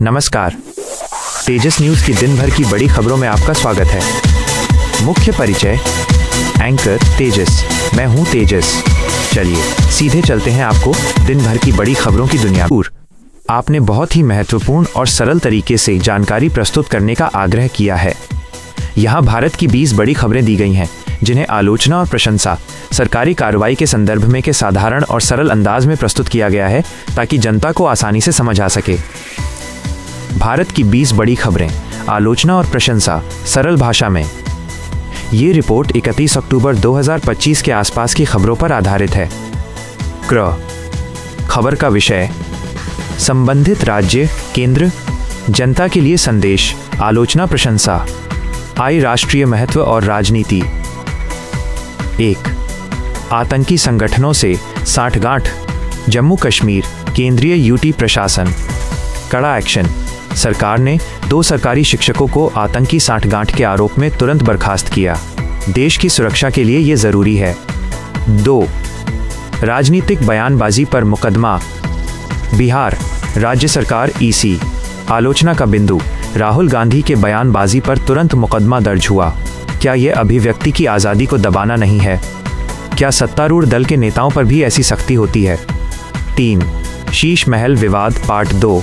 नमस्कार, तेजस न्यूज की दिन भर की बड़ी खबरों में आपका स्वागत है। मुख्य परिचय, एंकर तेजस, मैं हूं तेजस। चलिए सीधे चलते हैं आपको दिन भर की बड़ी खबरों की दुनिया में। आपने बहुत ही महत्वपूर्ण और सरल तरीके से जानकारी प्रस्तुत करने का आग्रह किया है। यहाँ भारत की 20 बड़ी खबरें दी गई हैं, जिन्हें आलोचना और प्रशंसा, सरकारी कार्रवाई के संदर्भ में के साधारण और सरल अंदाज में प्रस्तुत किया गया है, ताकि जनता को आसानी से समझ आ सके। भारत की 20 बड़ी खबरें, आलोचना और प्रशंसा, सरल भाषा में। ये रिपोर्ट 31 अक्टूबर 2025 के आसपास की खबरों पर आधारित है। खबर का विषय, संबंधित राज्य, केंद्र, जनता के लिए संदेश, आलोचना प्रशंसा, आई राष्ट्रीय महत्व और राजनीति। 1. आतंकी संगठनों से साठगांठ, जम्मू कश्मीर, केंद्रीय यूटी प्रशासन। कड़ा एक्शन, सरकार ने 2 सरकारी शिक्षकों को आतंकी साठगांठ के आरोप में तुरंत बर्खास्त किया। देश की सुरक्षा के लिए ये जरूरी है। 2. राजनीतिक बयानबाजी पर मुकदमा, बिहार, राज्य सरकार ईसी, आलोचना का बिंदु, राहुल गांधी के बयानबाजी पर तुरंत मुकदमा दर्ज हुआ। क्या यह अभिव्यक्ति की आज़ादी को दबाना नहीं है? क्या सत्तारूढ़ दल के नेताओं पर भी ऐसी सख्ती होती है? 3. शीश महल विवाद पार्ट 2,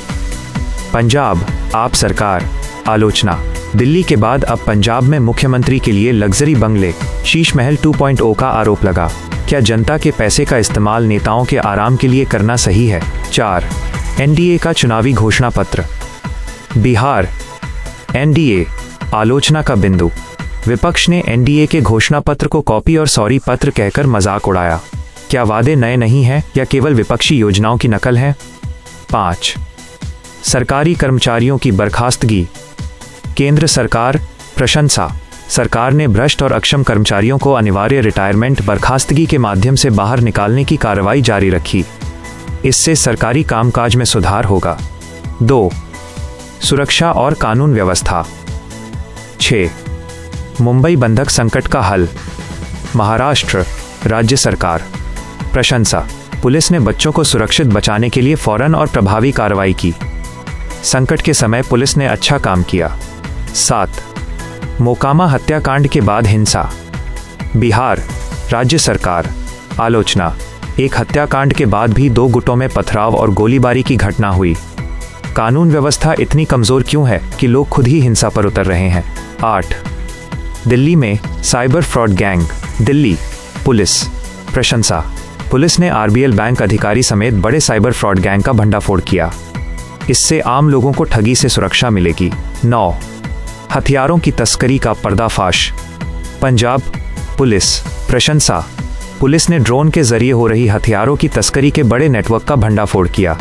पंजाब, आप सरकार, आलोचना। दिल्ली के बाद अब पंजाब में मुख्यमंत्री के लिए लग्जरी बंगले, शीश महल 2.0 का आरोप लगा। क्या जनता के पैसे का इस्तेमाल नेताओं के आराम के लिए करना सही है? 4. एनडीए का चुनावी घोषणा पत्र, बिहार, एनडीए, आलोचना का बिंदु, विपक्ष ने एनडीए के घोषणा पत्र को कॉपी और सॉरी पत्र कहकर मजाक उड़ाया। क्या वादे नए नहीं हैं या केवल विपक्षी योजनाओं की नकल है? 5. सरकारी कर्मचारियों की बर्खास्तगी, केंद्र सरकार, प्रशंसा। सरकार ने भ्रष्ट और अक्षम कर्मचारियों को अनिवार्य रिटायरमेंट बर्खास्तगी के माध्यम से बाहर निकालने की कार्रवाई जारी रखी। इससे सरकारी कामकाज में सुधार होगा। 2. सुरक्षा और कानून व्यवस्था। 6. मुंबई बंधक संकट का हल, महाराष्ट्र, राज्य सरकार, प्रशंसा। पुलिस ने बच्चों को सुरक्षित बचाने के लिए फौरन और प्रभावी कार्रवाई की। संकट के समय पुलिस ने अच्छा काम किया। 7. मोकामा हत्याकांड के बाद हिंसा, बिहार, राज्य सरकार, आलोचना। एक हत्याकांड के बाद भी 2 गुटों में पथराव और गोलीबारी की घटना हुई। कानून व्यवस्था इतनी कमजोर क्यों है कि लोग खुद ही हिंसा पर उतर रहे हैं? 8. दिल्ली में cyber fraud gang, Delhi, police, प्रशंसा। पुलिस ने आरबीएल बैंक अधिकारी समेत बड़े साइबर फ्रॉड गैंग का भंडाफोड़ किया। इससे आम लोगों को ठगी से सुरक्षा मिलेगी। 9. हथियारों की तस्करी का पर्दाफाश, पंजाब, पुलिस, प्रशंसा। पुलिस ने ड्रोन के जरिए हो रही हथियारों की तस्करी के बड़े नेटवर्क का भंडाफोड़ किया।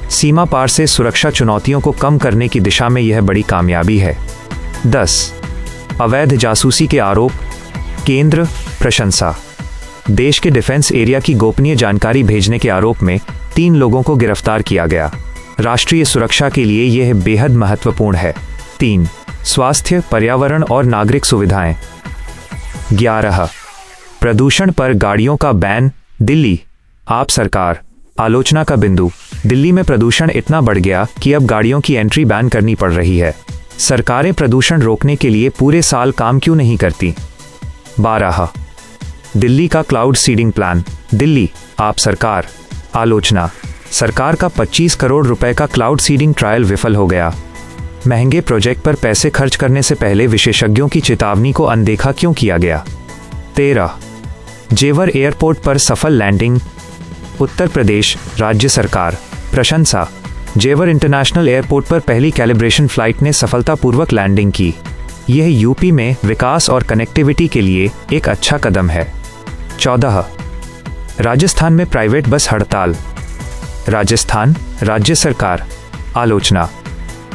सीमा पार से सुरक्षा चुनौतियों को कम करने की दिशा में यह बड़ी कामयाबी है। 10. अवैध जासूसी के आरोप, केंद्र, प्रशंसा। देश के डिफेंस एरिया की गोपनीय जानकारी भेजने के आरोप में 3 लोगों को गिरफ्तार किया गया। राष्ट्रीय सुरक्षा के लिए यह बेहद महत्वपूर्ण है। 3. स्वास्थ्य, पर्यावरण और नागरिक सुविधाएं। 11. प्रदूषण पर गाड़ियों का बैन, दिल्ली, आप सरकार, आलोचना का बिंदु। दिल्ली में प्रदूषण इतना बढ़ गया कि अब गाड़ियों की एंट्री बैन करनी पड़ रही है। सरकारें प्रदूषण रोकने के लिए पूरे साल काम क्यों नहीं करती? 12. दिल्ली का क्लाउड सीडिंग प्लान, दिल्ली, आप सरकार, आलोचना। सरकार का 25 करोड़ रुपए का क्लाउड सीडिंग ट्रायल विफल हो गया। महंगे प्रोजेक्ट पर पैसे खर्च करने से पहले विशेषज्ञों की चेतावनी को अनदेखा क्यों किया गया? 13. जेवर एयरपोर्ट पर सफल लैंडिंग, उत्तर प्रदेश, राज्य सरकार, प्रशंसा। जेवर इंटरनेशनल एयरपोर्ट पर पहली कैलिब्रेशन फ्लाइट ने सफलतापूर्वक लैंडिंग की। यह यूपी में विकास और कनेक्टिविटी के लिए एक अच्छा कदम है। 14. राजस्थान में प्राइवेट बस हड़ताल, राजस्थान, राज्य सरकार, आलोचना।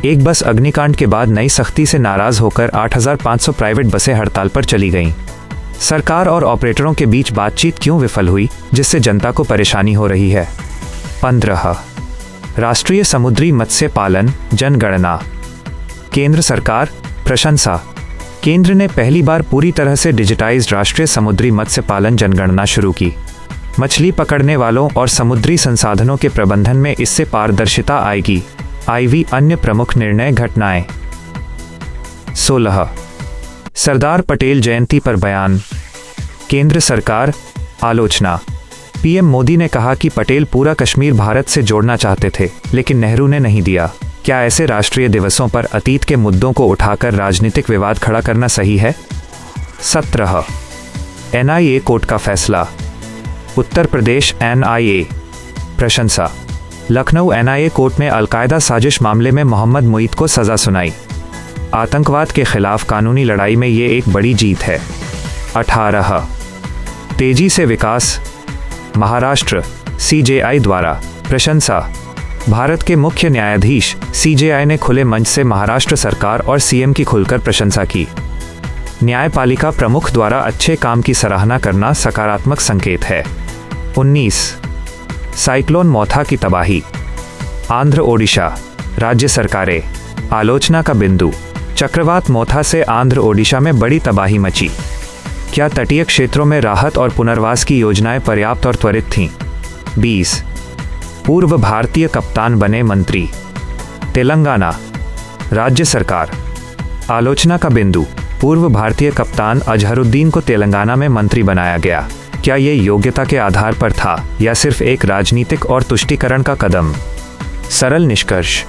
एक बस अग्निकांड के बाद नई सख्ती से नाराज होकर 8,500 प्राइवेट बसें हड़ताल पर चली गईं। सरकार और ऑपरेटरों के बीच बातचीत क्यों विफल हुई, जिससे जनता को परेशानी हो रही है? 15. राष्ट्रीय समुद्री मत्स्य पालन जनगणना, केंद्र सरकार, प्रशंसा। केंद्र ने पहली बार पूरी तरह से डिजिटाइज्ड राष्ट्रीय समुद्री मत्स्य पालन जनगणना शुरू की। मछली पकड़ने वालों और समुद्री संसाधनों के प्रबंधन में इससे पारदर्शिता आएगी। IV अन्य प्रमुख निर्णय घटनाएं। 16 सरदार पटेल जयंती पर बयान, केंद्र सरकार आलोचना। PM मोदी ने कहा कि पटेल पूरा कश्मीर भारत से जोड़ना चाहते थे, लेकिन नेहरू ने नहीं दिया। क्या ऐसे राष्ट्रीय दिवसों पर अतीत के मुद्दों को उठाकर राजनीतिक विवाद खड़ा करना सही है? 17 NIA कोर्ट का फैसला, उत्तर प्रदेश NIA प्रशंसा। लखनऊ NIA कोर्ट ने अलकायदा साजिश मामले में मोहम्मद मुईद को सजा सुनाई। आतंकवाद के खिलाफ कानूनी लड़ाई में ये एक बड़ी जीत है। 18 तेजी से विकास, महाराष्ट्र CJI द्वारा प्रशंसा। भारत के मुख्य न्यायाधीश CJI ने खुले मंच से महाराष्ट्र सरकार और CM की खुलकर प्रशंसा की। न्यायपालिका प्रमुख द्वारा अच्छे काम की सराहना करना सकारात्मक संकेत है। 19 साइक्लोन मोथा की तबाही, आंध्र ओडिशा राज्य सरकारें आलोचना का बिंदु। चक्रवात मोथा से आंध्र ओडिशा में बड़ी तबाही मची। क्या तटीय क्षेत्रों में राहत और पुनर्वास की योजनाएं पर्याप्त और त्वरित थीं? 20 पूर्व भारतीय कप्तान बने मंत्री, तेलंगाना राज्य सरकार आलोचना का बिंदु। पूर्व भारतीय कप्तान अजहरुद्दीन को तेलंगाना में मंत्री बनाया गया। क्या ये योग्यता के आधार पर था या सिर्फ एक राजनीतिक और तुष्टीकरण का कदम? सरल निष्कर्ष,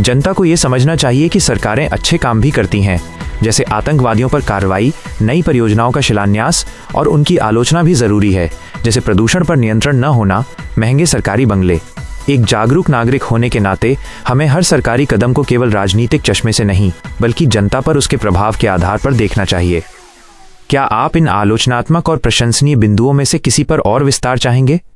जनता को ये समझना चाहिए कि सरकारें अच्छे काम भी करती हैं, जैसे आतंकवादियों पर कार्रवाई, नई परियोजनाओं का शिलान्यास, और उनकी आलोचना भी जरूरी है, जैसे प्रदूषण पर नियंत्रण न होना, महंगे सरकारी बंगले। एक जागरूक नागरिक होने के नाते हमें हर सरकारी कदम को केवल राजनीतिक चश्मे से नहीं, बल्कि जनता पर उसके प्रभाव के आधार पर देखना चाहिए। क्या आप इन आलोचनात्मक और प्रशंसनीय बिंदुओं में से किसी पर और विस्तार चाहेंगे?